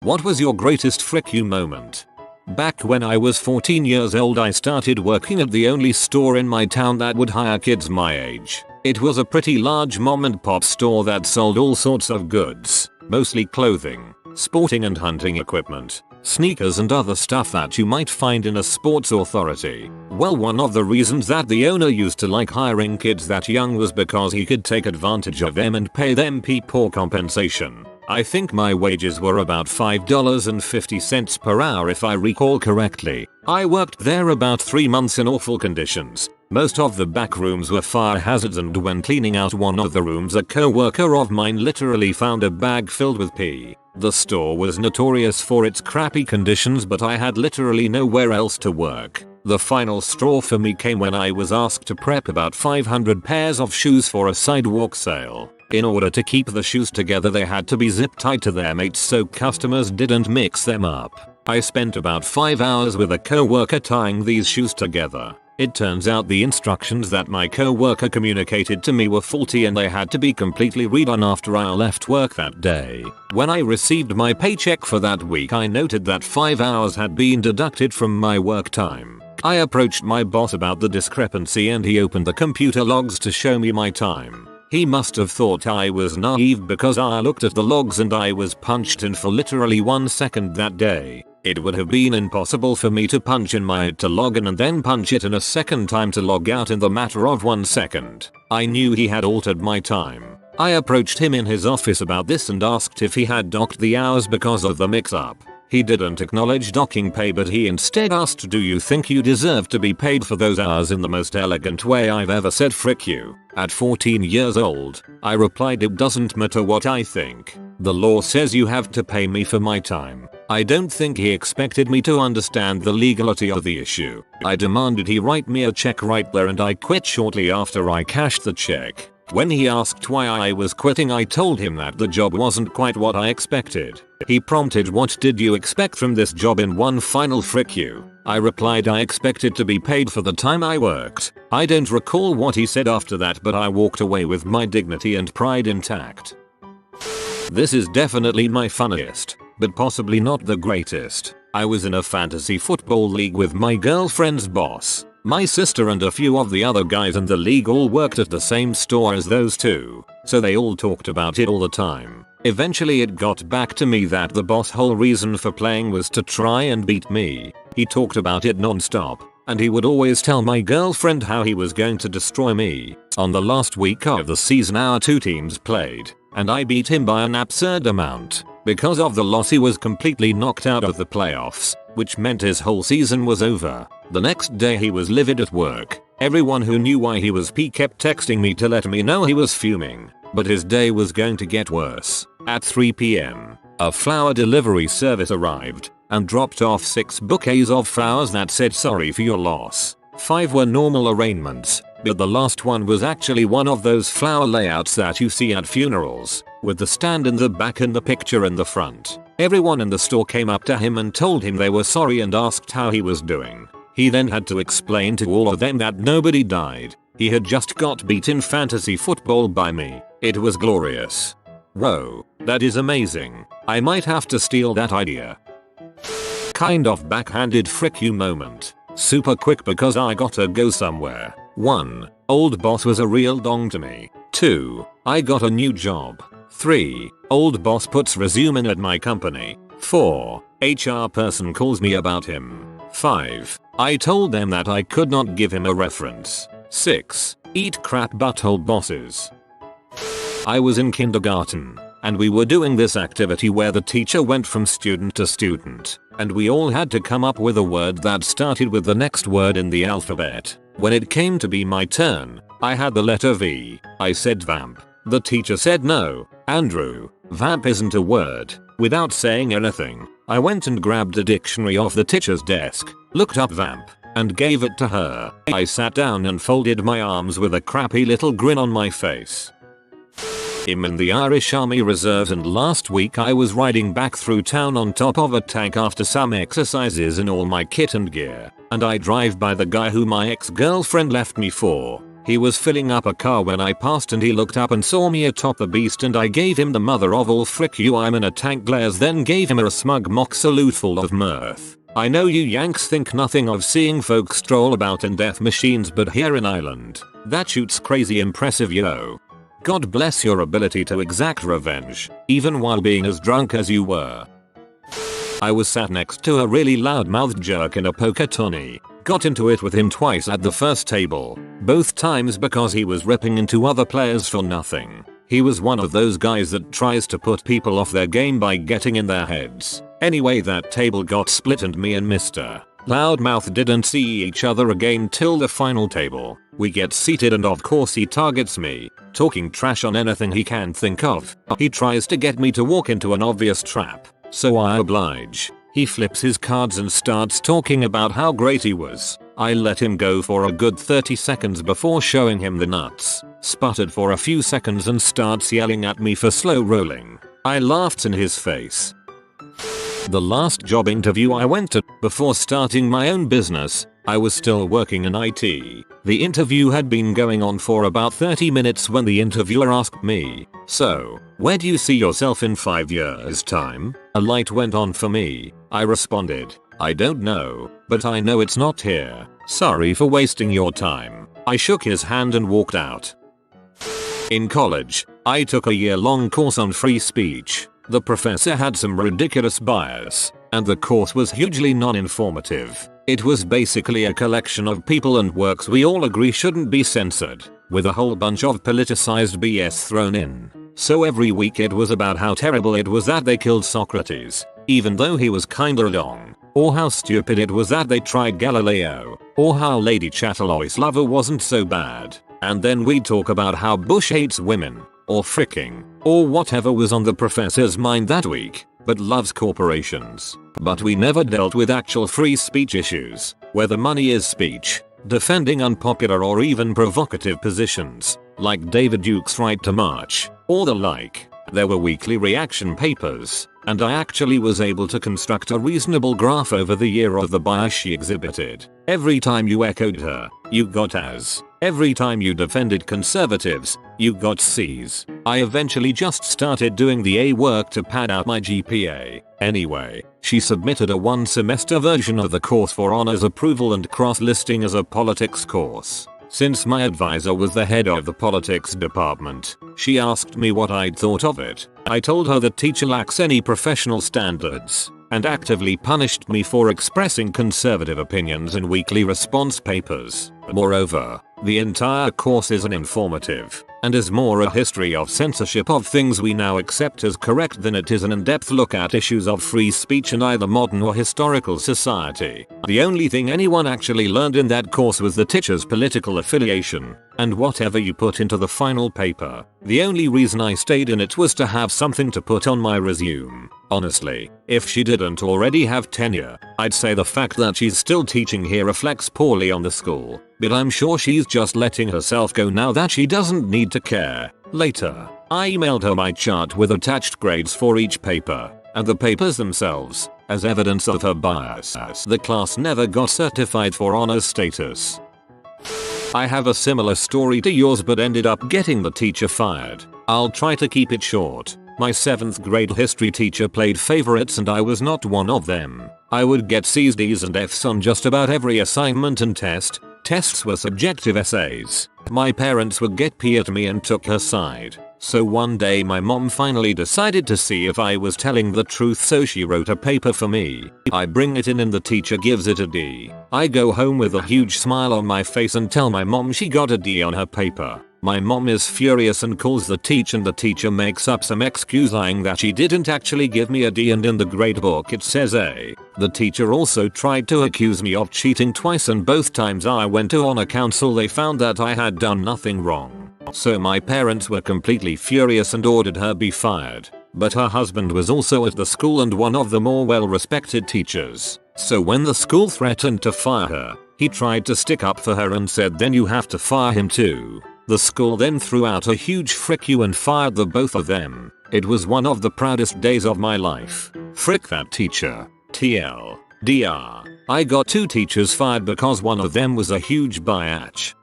What was your greatest frick you moment? Back when I was 14 years old, I started working at the only store in my town that would hire kids my age. It was a pretty large mom and pop store that sold all sorts of goods, mostly clothing, sporting and hunting equipment, sneakers and other stuff that you might find in a sports authority. Well, one of the reasons that the owner used to like hiring kids that young was because he could take advantage of them and pay them poor compensation. I think my wages were about $5.50 per hour if I recall correctly. I worked there about 3 months in awful conditions. Most of the back rooms were fire hazards, and when cleaning out one of the rooms, a co-worker of mine literally found a bag filled with pee. The store was notorious for its crappy conditions, but I had literally nowhere else to work. The final straw for me came when I was asked to prep about 500 pairs of shoes for a sidewalk sale. In order to keep the shoes together, they had to be zip tied to their mates so customers didn't mix them up. I spent about 5 hours with a co-worker tying these shoes together. It turns out the instructions that my co-worker communicated to me were faulty and they had to be completely redone after I left work that day. When I received my paycheck for that week, I noted that 5 hours had been deducted from my work time. I approached my boss about the discrepancy and he opened the computer logs to show me my time. He must have thought I was naive because I looked at the logs and I was punched in for literally 1 second that day. It would have been impossible for me to punch in my to log in and then punch it in a second time to log out in the matter of 1 second. I knew he had altered my time. I approached him in his office about this and asked if he had docked the hours because of the mix-up. He didn't acknowledge docking pay, but he instead asked, "Do you think you deserve to be paid for those hours?" in the most elegant way I've ever said. Frick you. At 14 years old, I replied, "It doesn't matter what I think. The law says you have to pay me for my time." I don't think he expected me to understand the legality of the issue. I demanded he write me a check right there and I quit shortly after I cashed the check. When he asked why I was quitting, I told him that the job wasn't quite what I expected. He prompted, "What did you expect from this job in one final frick you?" I replied I expected to be paid for the time I worked. I don't recall what he said after that, but I walked away with my dignity and pride intact. This is definitely my funniest, but possibly not the greatest. I was in a fantasy football league with my girlfriend's boss. My sister and a few of the other guys in the league all worked at the same store as those two, so they all talked about it all the time. Eventually it got back to me that the boss' whole reason for playing was to try and beat me. He talked about it non-stop, and he would always tell my girlfriend how he was going to destroy me. On the last week of the season, our two teams played, and I beat him by an absurd amount. Because of the loss, he was completely knocked out of the playoffs, which meant his whole season was over. The next day he was livid at work. Everyone who knew why he was kept texting me to let me know he was fuming. But his day was going to get worse. At 3 p.m., a flower delivery service arrived and dropped off 6 bouquets of flowers that said "Sorry for your loss." 5 were normal arrangements, but the last one was actually one of those flower layouts that you see at funerals, with the stand in the back and the picture in the front. Everyone in the store came up to him and told him they were sorry and asked how he was doing. He then had to explain to all of them that nobody died. He had just got beat in fantasy football by me. It was glorious. Whoa, that is amazing. I might have to steal that idea. Kind of backhanded frick you moment. Super quick because I gotta go somewhere. 1. Old boss was a real dong to me. 2. I got a new job. 3. Old boss puts resume in at my company. 4. HR person calls me about him. 5. I told them that I could not give him a reference. 6. Eat crap butthole bosses. I was in kindergarten, and we were doing this activity where the teacher went from student to student, and we all had to come up with a word that started with the next word in the alphabet. When it came to be my turn, I had the letter V. I said vamp. The teacher said, "No, Andrew, vamp isn't a word." Without saying anything, I went and grabbed a dictionary off the teacher's desk, looked up vamp, and gave it to her. I sat down and folded my arms with a crappy little grin on my face. I'm in the Irish Army Reserves, and last week I was riding back through town on top of a tank after some exercises in all my kit and gear, and I drive by the guy who my ex-girlfriend left me for. He was filling up a car when I passed and he looked up and saw me atop the beast and I gave him the mother of all frick you I'm in a tank glares, then gave him a smug mock salute full of mirth. I know you Yanks think nothing of seeing folks stroll about in death machines, but here in Ireland, that shoots crazy impressive yo. God bless your ability to exact revenge, even while being as drunk as you were. I was sat next to a really loud-mouthed jerk in a poker tourney. Got into it with him twice at the first table, both times because he was ripping into other players for nothing. He was one of those guys that tries to put people off their game by getting in their heads. Anyway, that table got split and me and Mr. Loudmouth didn't see each other again till the final table. We get seated and of course he targets me, talking trash on anything he can think of. He tries to get me to walk into an obvious trap, so I oblige. He flips his cards and starts talking about how great he was. I let him go for a good 30 seconds before showing him the nuts, sputtered for a few seconds and starts yelling at me for slow rolling. I laughed in his face. The last job interview I went to before starting my own business, I was still working in IT. The interview had been going on for about 30 minutes when the interviewer asked me, "So, where do you see yourself in 5 years' time?" A light went on for me. I responded, "I don't know, but I know it's not here. Sorry for wasting your time." I shook his hand and walked out. In college, I took a year-long course on free speech. The professor had some ridiculous bias, and the course was hugely non-informative. It was basically a collection of people and works we all agree shouldn't be censored, with a whole bunch of politicized BS thrown in. So every week it was about how terrible it was that they killed Socrates, even though he was kinda wrong, or how stupid it was that they tried Galileo, or how Lady Chatterley's lover wasn't so bad. And then we'd talk about how Bush hates women, or fricking, or whatever was on the professor's mind that week, but loves corporations. But we never dealt with actual free speech issues, whether money is speech, defending unpopular or even provocative positions, like David Duke's right to march, or the like. There were weekly reaction papers, and I actually was able to construct a reasonable graph over the year of the bias she exhibited. Every time you echoed her, you got A's. Every time you defended conservatives, you got C's. I eventually just started doing the A work to pad out my GPA. Anyway, she submitted a one-semester version of the course for honors approval and cross-listing as a politics course. Since my advisor was the head of the politics department, she asked me what I'd thought of it. I told her the teacher lacks any professional standards, and actively punished me for expressing conservative opinions in weekly response papers. Moreover, the entire course isn't informative, and is more a history of censorship of things we now accept as correct than it is an in-depth look at issues of free speech in either modern or historical society. The only thing anyone actually learned in that course was the teacher's political affiliation, and whatever you put into the final paper. The only reason I stayed in it was to have something to put on my resume. Honestly, if she didn't already have tenure, I'd say the fact that she's still teaching here reflects poorly on the school, but I'm sure she's just letting herself go now that she doesn't need to care. Later, I emailed her my chart with attached grades for each paper, and the papers themselves, as evidence of her bias. The class never got certified for honors status. I have a similar story to yours but ended up getting the teacher fired. I'll try to keep it short. My 7th grade history teacher played favorites and I was not one of them. I would get C's, D's and F's on just about every assignment and test. Tests were subjective essays. My parents would get pissed at me and took her side. So one day my mom finally decided to see if I was telling the truth, so she wrote a paper for me. I bring it in and the teacher gives it a D. I go home with a huge smile on my face and tell my mom she got a D on her paper. My mom is furious and calls the teacher and the teacher makes up some excuse lying that she didn't actually give me a D and in the grade book it says A. The teacher also tried to accuse me of cheating twice and both times I went to honor council they found that I had done nothing wrong. So my parents were completely furious and ordered her be fired. But her husband was also at the school and one of the more well-respected teachers. So when the school threatened to fire her, he tried to stick up for her and said then you have to fire him too. The school then threw out a huge frick you and fired the both of them. It was one of the proudest days of my life. Frick that teacher. TLDR. I got 2 teachers fired because one of them was a huge biatch.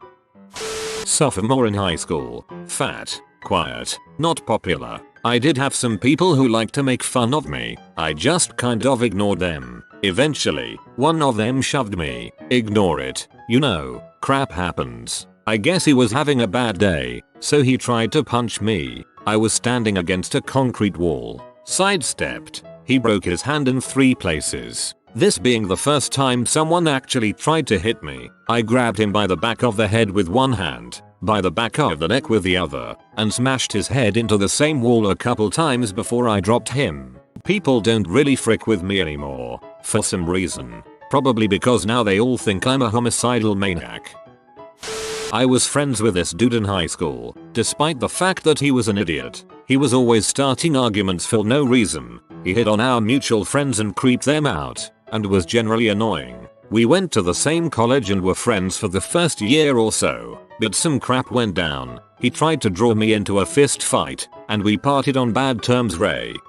Sophomore in high school. Fat. Quiet. Not popular. I did have some people who liked to make fun of me. I just kind of ignored them. Eventually, one of them shoved me. Ignore it. You know, crap happens. I guess he was having a bad day, so he tried to punch me. I was standing against a concrete wall. Sidestepped. He broke his hand in 3 places. This being the first time someone actually tried to hit me. I grabbed him by the back of the head with one hand, by the back of the neck with the other, and smashed his head into the same wall a couple times before I dropped him. People don't really frick with me anymore, for some reason. Probably because now they all think I'm a homicidal maniac. I was friends with this dude in high school, despite the fact that he was an idiot. He was always starting arguments for no reason. He hit on our mutual friends and creeped them out, and was generally annoying. We went to the same college and were friends for the first year or so, but some crap went down. He tried to draw me into a fist fight, and we parted on bad terms.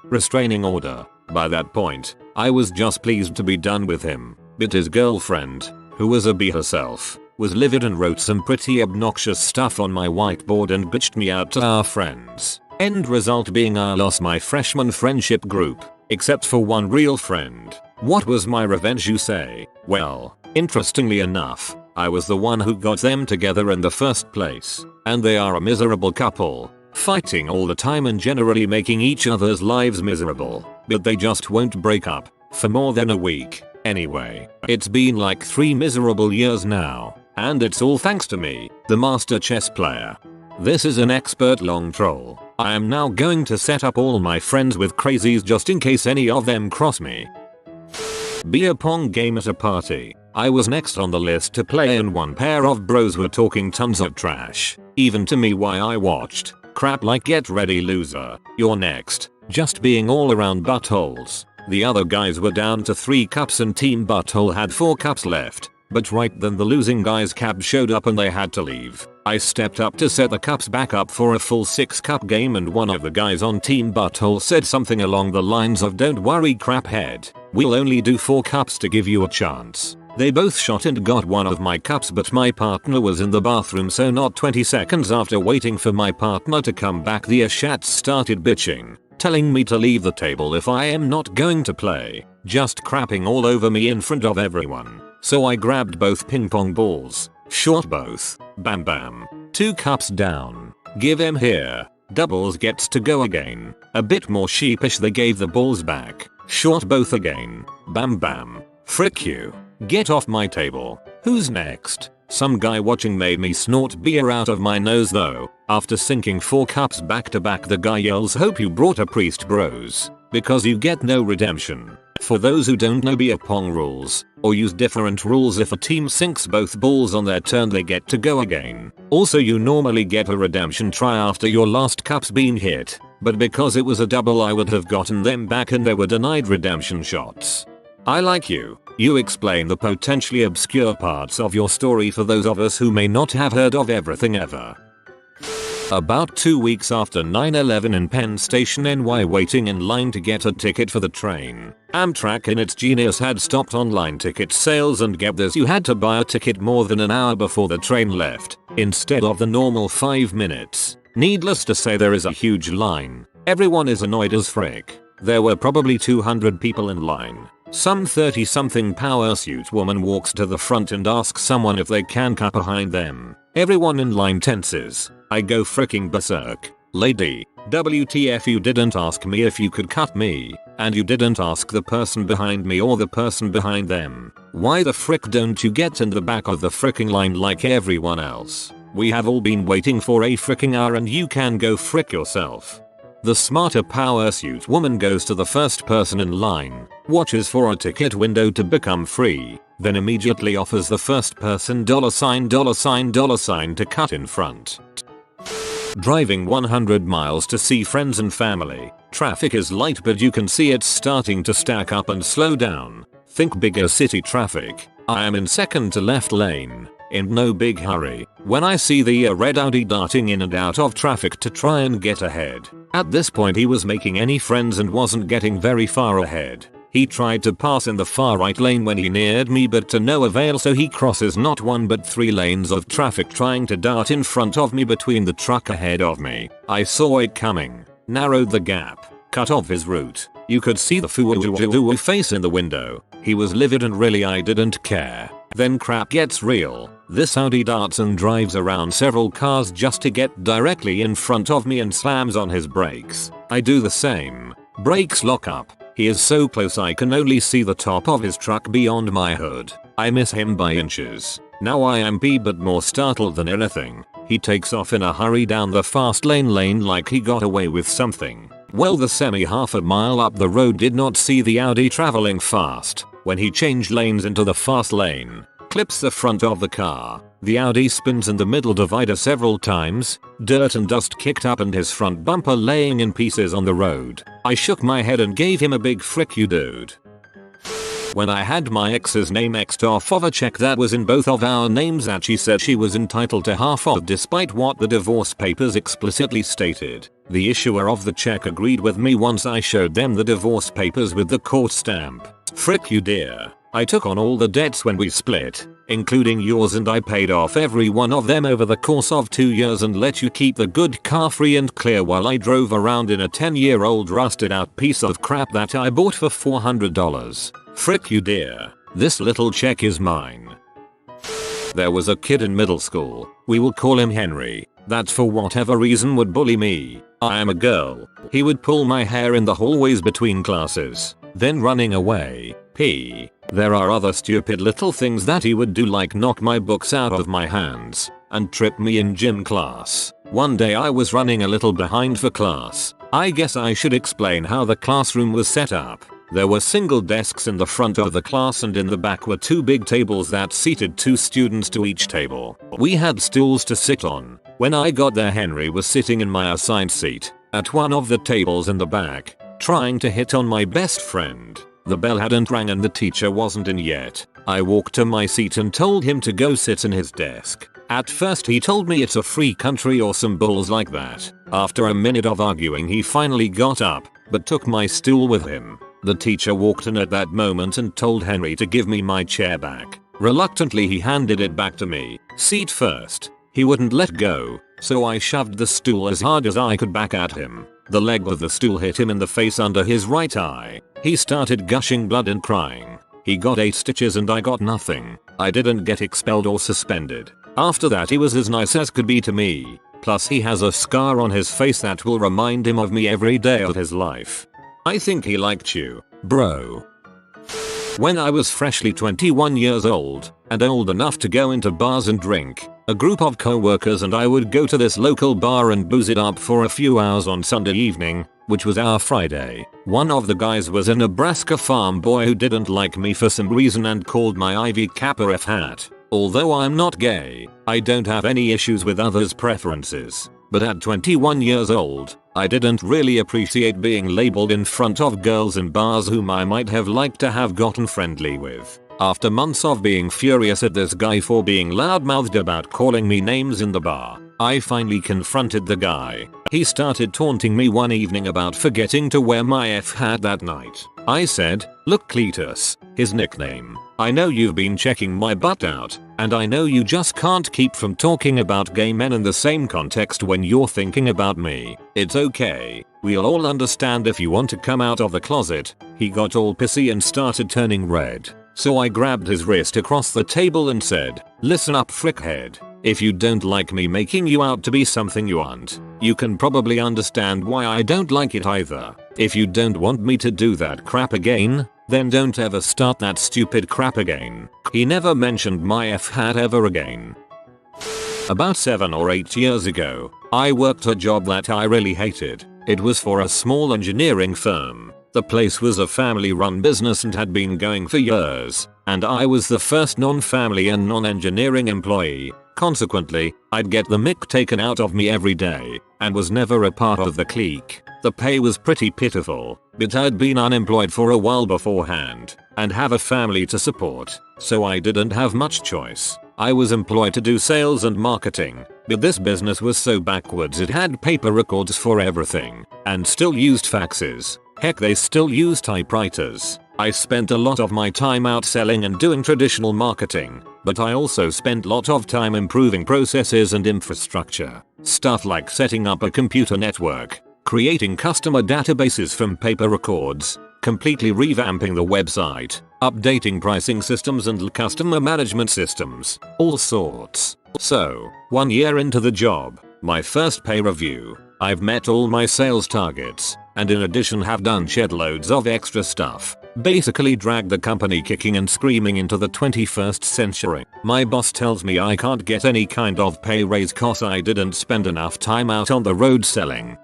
Restraining order. By that point, I was just pleased to be done with him, but his girlfriend, who was a bee herself, was livid and wrote some pretty obnoxious stuff on my whiteboard and bitched me out to our friends. End result being I lost my freshman friendship group, except for one real friend. What was my revenge, you say? Well, interestingly enough, I was the one who got them together in the first place, and they are a miserable couple, fighting all the time and generally making each other's lives miserable, but they just won't break up for more than a week. Anyway, it's been like 3 miserable years now, and it's all thanks to me, the master chess player. This is an expert long troll. I am now going to set up all my friends with crazies just in case any of them cross me. Be a pong game at a party. I was next on the list to play and one pair of bros were talking tons of trash. Even to me while I watched. Crap like get ready loser, you're next. Just being all around buttholes. The other guys were down to 3 cups and team butthole had 4 cups left. But right then the losing guy's cab showed up and they had to leave. I stepped up to set the cups back up for a full 6-cup game and one of the guys on team butthole said something along the lines of "Don't worry craphead, we'll only do 4 cups to give you a chance." They both shot and got one of my cups, but my partner was in the bathroom, so not 20 seconds after waiting for my partner to come back the Ashats started bitching, telling me to leave the table if I am not going to play, just crapping all over me in front of everyone. So I grabbed both ping pong balls, shot both, bam bam, 2 cups down, give him here, doubles gets to go again. A bit more sheepish they gave the balls back, shot both again, bam bam, frick you, get off my table, who's next? Some guy watching made me snort beer out of my nose though. After sinking 4 cups back to back the guy yells, "Hope you brought a priest bros, because you get no redemption." For those who don't know beer pong rules, or use different rules, if a team sinks both balls on their turn they get to go again. Also you normally get a redemption try after your last cup's been hit, but because it was a double I would have gotten them back and they were denied redemption shots. I like you. You explain the potentially obscure parts of your story for those of us who may not have heard of everything ever. About 2 weeks after 9/11 in Penn Station, NY, waiting in line to get a ticket for the train. Amtrak in its genius had stopped online ticket sales, and get this, you had to buy a ticket more than an hour before the train left, instead of the normal 5 minutes. Needless to say there is a huge line. Everyone is annoyed as frick. There were probably 200 people in line. Some 30-something power suit woman walks to the front and asks someone if they can cut behind them. Everyone in line tenses. I go fricking berserk. "Lady, WTF, you didn't ask me if you could cut me, and you didn't ask the person behind me or the person behind them. Why the frick don't you get in the back of the fricking line like everyone else? We have all been waiting for a fricking hour and you can go frick yourself." The smarter power suit woman goes to the first person in line, watches for a ticket window to become free, then immediately offers the first person $$ to cut in front. Driving 100 miles to see friends and family. Traffic is light but you can see it's starting to stack up and slow down. Think bigger city traffic. I am in second to left lane, in no big hurry, when I see the red Audi darting in and out of traffic to try and get ahead. At this point he was making any friends and wasn't getting very far ahead. He tried to pass in the far right lane when he neared me, but to no avail, so he crosses not one but 3 lanes of traffic trying to dart in front of me between the truck ahead of me. I saw it coming, narrowed the gap, cut off his route. You could see the foo face in the window. He was livid and really I didn't care. Then crap gets real. This Audi darts and drives around several cars just to get directly in front of me and slams on his brakes. I do the same. Brakes lock up. He is so close I can only see the top of his truck beyond my hood. I miss him by inches. Now I am but more startled than anything. He takes off in a hurry down the fast lane like he got away with something. Well, the semi half a mile up the road did not see the Audi traveling fast. When he changed lanes into the fast lane, clips the front of the car. The Audi spins in the middle divider several times, dirt and dust kicked up and his front bumper laying in pieces on the road. I shook my head and gave him a big frick you dude. When I had my ex's name X'd off of a check that was in both of our names that she said she was entitled to half of despite what the divorce papers explicitly stated. The issuer of the check agreed with me once I showed them the divorce papers with the court stamp. Frick you dear. I took on all the debts when we split, including yours, and I paid off every one of them over the course of 2 years and let you keep the good car free and clear while I drove around in a 10-year-old rusted out piece of crap that I bought for $400. Frick you dear. This little check is mine. There was a kid in middle school, we will call him Henry, that for whatever reason would bully me. I am a girl. He would pull my hair in the hallways between classes, then running away. There are other stupid little things that he would do, like knock my books out of my hands and trip me in gym class. One day I was running a little behind for class. I guess I should explain how the classroom was set up. There were single desks in the front of the class and in the back were 2 big tables that seated 2 students to each table. We had stools to sit on. When I got there, Henry was sitting in my assigned seat at one of the tables in the back, trying to hit on my best friend. The bell hadn't rang and the teacher wasn't in yet. I walked to my seat and told him to go sit in his desk. At first he told me it's a free country or some bulls like that. After a minute of arguing he finally got up, but took my stool with him. The teacher walked in at that moment and told Henry to give me my chair back. Reluctantly he handed it back to me, seat first. He wouldn't let go, so I shoved the stool as hard as I could back at him. The leg of the stool hit him in the face under his right eye. He started gushing blood and crying. He got 8 stitches and I got nothing. I didn't get expelled or suspended. After that he was as nice as could be to me. Plus he has a scar on his face that will remind him of me every day of his life. I think he liked you, bro. When I was freshly 21 years old and old enough to go into bars and drink, a group of co-workers and I would go to this local bar and booze it up for a few hours on Sunday evening, which was our Friday. One of the guys was a Nebraska farm boy who didn't like me for some reason and called my Ivy Kappa F hat. Although I'm not gay, I don't have any issues with others' preferences. But at 21 years old, I didn't really appreciate being labeled in front of girls in bars whom I might have liked to have gotten friendly with. After months of being furious at this guy for being loudmouthed about calling me names in the bar, I finally confronted the guy. He started taunting me one evening about forgetting to wear my F hat that night. I said, "Look Cletus," his nickname, "I know you've been checking my butt out, and I know you just can't keep from talking about gay men in the same context when you're thinking about me. It's okay. We'll all understand if you want to come out of the closet." He got all pissy and started turning red. So I grabbed his wrist across the table and said, "Listen up, frickhead. If you don't like me making you out to be something you aren't, you can probably understand why I don't like it either. If you don't want me to do that crap again, then don't ever start that stupid crap again." He never mentioned my F hat ever again. About 7 or 8 years ago, I worked a job that I really hated. It was for a small engineering firm. The place was a family-run business and had been going for years, and I was the first non-family and non-engineering employee. Consequently, I'd get the mick taken out of me every day, and was never a part of the clique. The pay was pretty pitiful, but I'd been unemployed for a while beforehand, and have a family to support, so I didn't have much choice. I was employed to do sales and marketing, but this business was so backwards it had paper records for everything, and still used faxes. Heck, they still use typewriters. I spent a lot of my time out selling and doing traditional marketing, but I also spent a lot of time improving processes and infrastructure. Stuff like setting up a computer network, creating customer databases from paper records, completely revamping the website, updating pricing systems and customer management systems, all sorts. So, 1 year into the job, my first pay review, I've met all my sales targets, and in addition have done shed loads of extra stuff. Basically dragged the company kicking and screaming into the 21st century. My boss tells me I can't get any kind of pay raise cause I didn't spend enough time out on the road selling.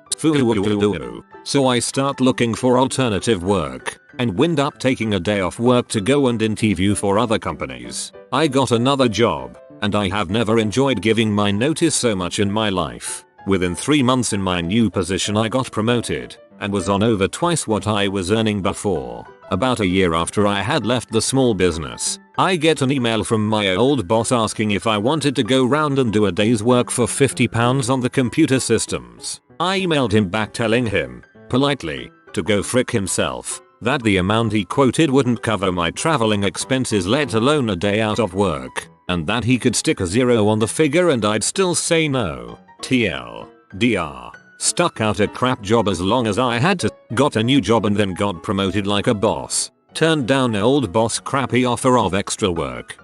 So I start looking for alternative work, and wind up taking a day off work to go and interview for other companies. I got another job, and I have never enjoyed giving my notice so much in my life. Within 3 months in my new position I got promoted, and was on over twice what I was earning before. About a year after I had left the small business, I get an email from my old boss asking if I wanted to go round and do a day's work for £50 on the computer systems. I emailed him back telling him, politely, to go frick himself, that the amount he quoted wouldn't cover my traveling expenses let alone a day out of work, and that he could stick a 0 on the figure and I'd still say no. TLDR. Stuck out a crap job as long as I had to, got a new job and then got promoted like a boss. Turned down an old boss crappy offer of extra work.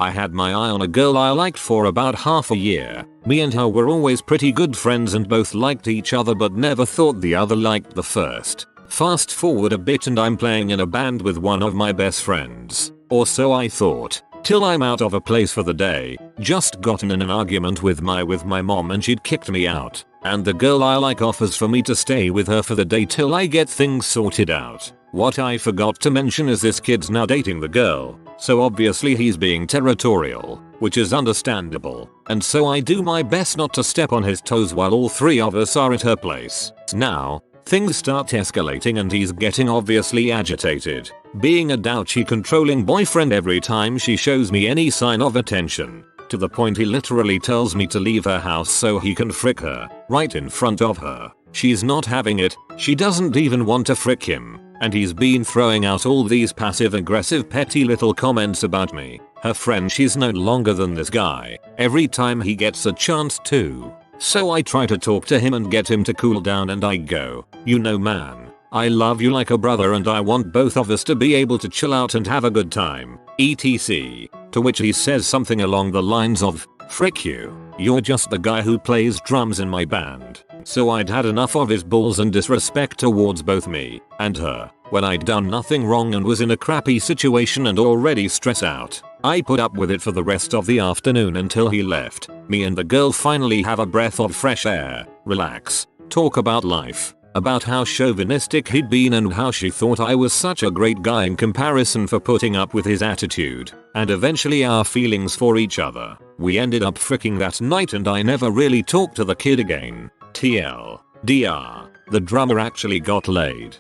I had my eye on a girl I liked for about half a year. Me and her were always pretty good friends and both liked each other but never thought the other liked the first. Fast forward a bit and I'm playing in a band with one of my best friends. Or so I thought. Till I'm out of a place for the day. Just gotten in an argument with my mom and she'd kicked me out. And the girl I like offers for me to stay with her for the day till I get things sorted out. What I forgot to mention is this kid's now dating the girl, so obviously he's being territorial, which is understandable, and so I do my best not to step on his toes while all three of us are at her place. Now, things start escalating and he's getting obviously agitated, being a douchy controlling boyfriend every time she shows me any sign of attention. To the point he literally tells me to leave her house so he can frick her, right in front of her. She's not having it, she doesn't even want to frick him, and he's been throwing out all these passive aggressive petty little comments about me, her friend she's known longer than this guy, every time he gets a chance to. So I try to talk to him and get him to cool down and I go, you know man, I love you like a brother and I want both of us to be able to chill out and have a good time, etc. To which he says something along the lines of, frick you, you're just the guy who plays drums in my band. So I'd had enough of his balls and disrespect towards both me and her. When I'd done nothing wrong and was in a crappy situation and already stressed out, I put up with it for the rest of the afternoon until he left. Me and the girl finally have a breath of fresh air, relax, talk about life, about how chauvinistic he'd been and how she thought I was such a great guy in comparison for putting up with his attitude, and eventually our feelings for each other. We ended up fricking that night and I never really talked to the kid again. TLDR. The drummer actually got laid.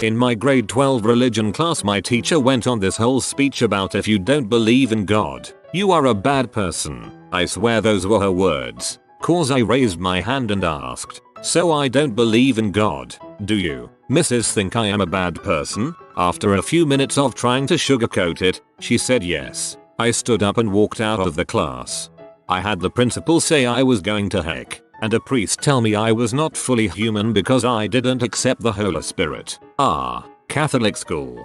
In my grade 12 religion class my teacher went on this whole speech about if you don't believe in God, you are a bad person. I swear those were her words. Cause I raised my hand and asked, so I don't believe in God, do you, Mrs. think I am a bad person? After a few minutes of trying to sugarcoat it, she said yes. I stood up and walked out of the class. I had the principal say I was going to heck, and a priest tell me I was not fully human because I didn't accept the Holy Spirit. Catholic school.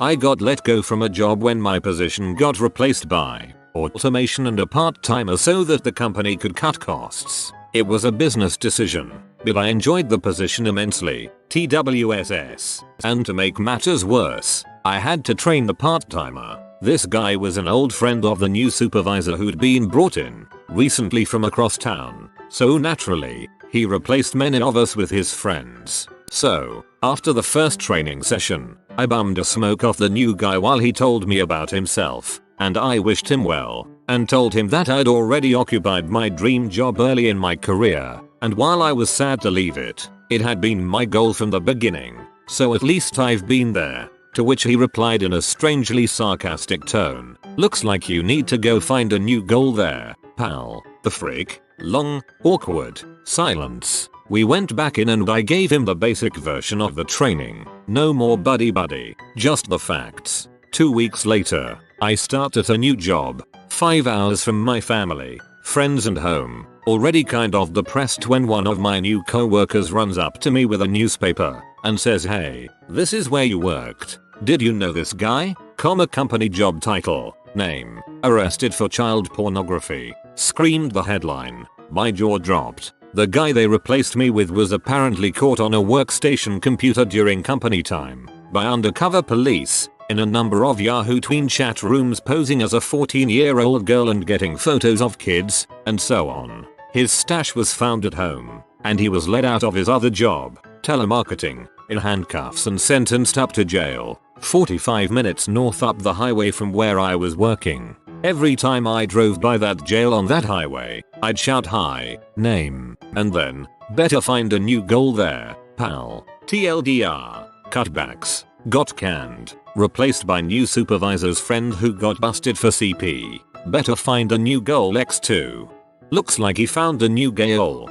I got let go from a job when my position got replaced by automation and a part-timer so that the company could cut costs. It was a business decision, but I enjoyed the position immensely, TWSS. And to make matters worse, I had to train the part-timer. This guy was an old friend of the new supervisor who'd been brought in recently from across town, so naturally, he replaced many of us with his friends. So, after the first training session, I bummed a smoke off the new guy while he told me about himself, and I wished him well, and told him that I'd already occupied my dream job early in my career, and while I was sad to leave it, it had been my goal from the beginning, so at least I've been there. To which he replied in a strangely sarcastic tone, looks like you need to go find a new goal there, pal. The frick? Long, awkward silence. We went back in and I gave him the basic version of the training. No more buddy buddy, just the facts. 2 weeks later, I start at a new job. 5 hours from my family, friends and home. Already kind of depressed when one of my new co-workers runs up to me with a newspaper and says, "Hey, this is where you worked. Did you know this guy? Company job title, name, arrested for child pornography." Screamed the headline. My jaw dropped. The guy they replaced me with was apparently caught on a workstation computer during company time by undercover police in a number of Yahoo tween chat rooms posing as a 14-year-old girl and getting photos of kids, and so on. His stash was found at home, and he was let out of his other job, telemarketing, in handcuffs and sentenced up to jail, 45 minutes north up the highway from where I was working. Every time I drove by that jail on that highway, I'd shout hi, name, and then, better find a new goal there, pal. TLDR, cutbacks, got canned, replaced by new supervisor's friend who got busted for CP. Better find a new goal X2. Looks like he found a new goal.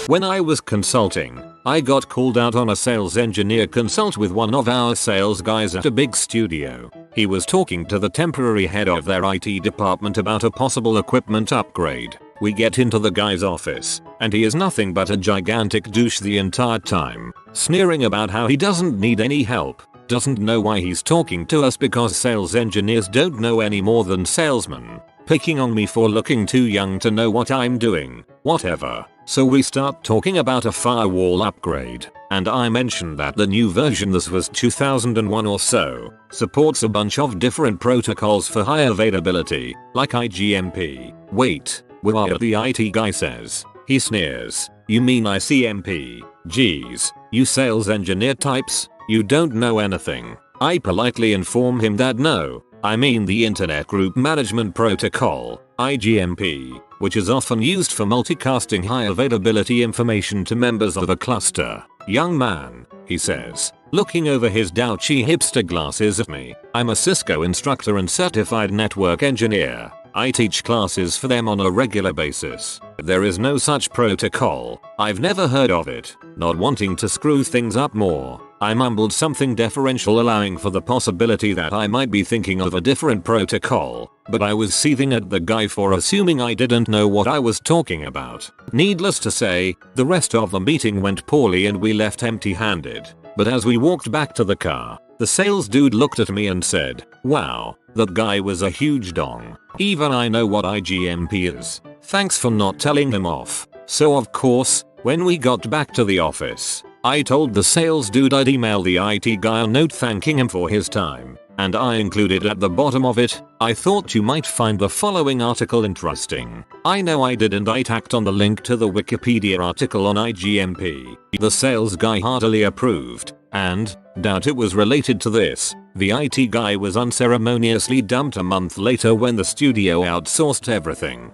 When I was consulting, I got called out on a sales engineer consult with one of our sales guys at a big studio. He was talking to the temporary head of their IT department about a possible equipment upgrade. We get into the guy's office, and he is nothing but a gigantic douche the entire time, sneering about how he doesn't need any help, doesn't know why he's talking to us because sales engineers don't know any more than salesmen, picking on me for looking too young to know what I'm doing, whatever. So we start talking about a firewall upgrade, and I mentioned that the new version, this was 2001 or so, supports a bunch of different protocols for high availability, like IGMP. Wait, what? The IT guy says. He sneers. You mean ICMP? Geez, you sales engineer types, you don't know anything. I politely inform him that no, I mean the Internet Group Management Protocol, IGMP, which is often used for multicasting high availability information to members of a cluster. Young man, he says, looking over his douchey hipster glasses at me. I'm a Cisco instructor and certified network engineer. I teach classes for them on a regular basis. There is no such protocol. I've never heard of it. Not wanting to screw things up more, I mumbled something deferential allowing for the possibility that I might be thinking of a different protocol, but I was seething at the guy for assuming I didn't know what I was talking about. Needless to say, the rest of the meeting went poorly and we left empty-handed. But as we walked back to the car, the sales dude looked at me and said, "Wow, that guy was a huge dong. Even I know what IGMP is. Thanks for not telling him off." So of course, when we got back to the office, I told the sales dude I'd email the IT guy a note thanking him for his time, and I included at the bottom of it, "I thought you might find the following article interesting." I know I did, and I tacked on the link to the Wikipedia article on IGMP. The sales guy heartily approved, and, doubt it was related to this, the IT guy was unceremoniously dumped a month later when the studio outsourced everything.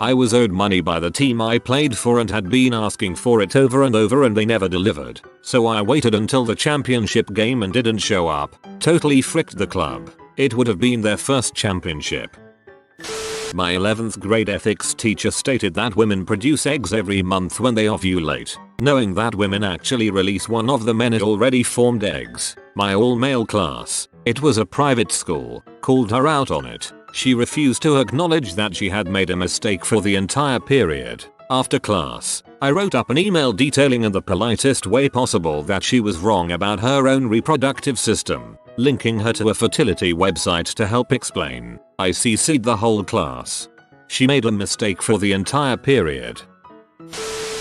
I was owed money by the team I played for and had been asking for it over and over and they never delivered. So I waited until the championship game and didn't show up. Totally fricked the club. It would have been their first championship. My 11th grade ethics teacher stated that women produce eggs every month when they ovulate. Knowing that women actually release one of the men had already formed eggs. My all-male class, it was a private school, called her out on it. She refused to acknowledge that she had made a mistake for the entire period. After class, I wrote up an email detailing in the politest way possible that she was wrong about her own reproductive system, linking her to a fertility website to help explain. I CC'd the whole class. She made a mistake for the entire period.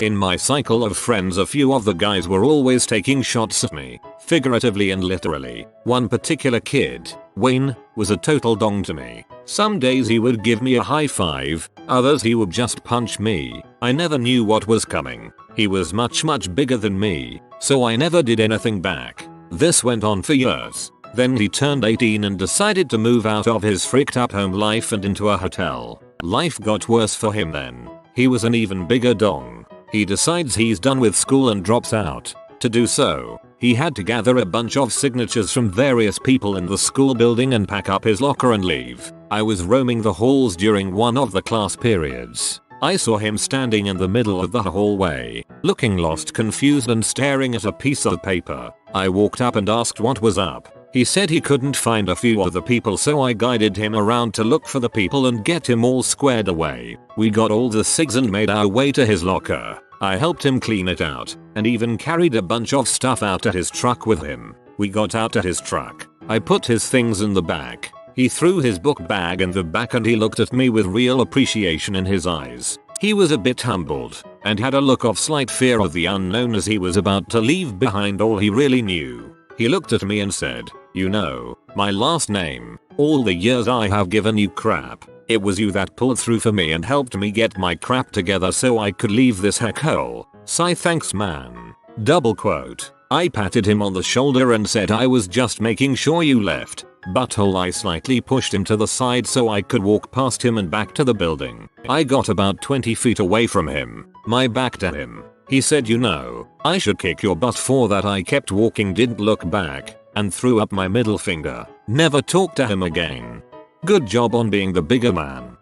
In my cycle of friends, a few of the guys were always taking shots at me, figuratively and literally. One particular kid, Wayne, was a total dong to me. Some days he would give me a high five, others he would just punch me. I never knew what was coming. He was much bigger than me, so I never did anything back. This went on for years. Then he turned 18 and decided to move out of his freaked up home life and into a hotel. Life got worse for him then. He was an even bigger dong. He decides he's done with school and drops out. To do so, he had to gather a bunch of signatures from various people in the school building and pack up his locker and leave. I was roaming the halls during one of the class periods. I saw him standing in the middle of the hallway, looking lost, confused and staring at a piece of paper. I walked up and asked what was up. He said he couldn't find a few of the people, so I guided him around to look for the people and get him all squared away. We got all the cigs and made our way to his locker. I helped him clean it out and even carried a bunch of stuff out to his truck with him. We got out to his truck. I put his things in the back. He threw his book bag in the back and he looked at me with real appreciation in his eyes. He was a bit humbled and had a look of slight fear of the unknown as he was about to leave behind all he really knew. He looked at me and said, "You know, my last name, all the years I have given you crap. It was you that pulled through for me and helped me get my crap together so I could leave this heckhole. Sigh, thanks man." Double quote. I patted him on the shoulder and said I was just making sure you left. Butthole. I slightly pushed him to the side so I could walk past him and back to the building. I got about 20 feet away from him, my back to him. He said, "You know, I should kick your butt for that." I kept walking, didn't look back, and threw up my middle finger. Never talked to him again. Good job on being the bigger man.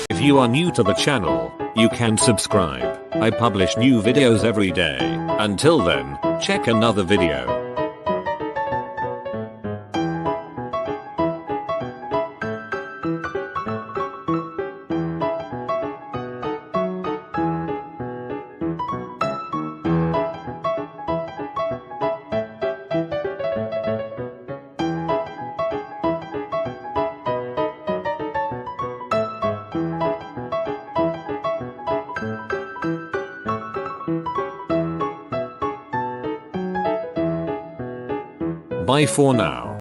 If you are new to the channel, you can subscribe. I publish new videos every day. Until then, check another video. Bye for now.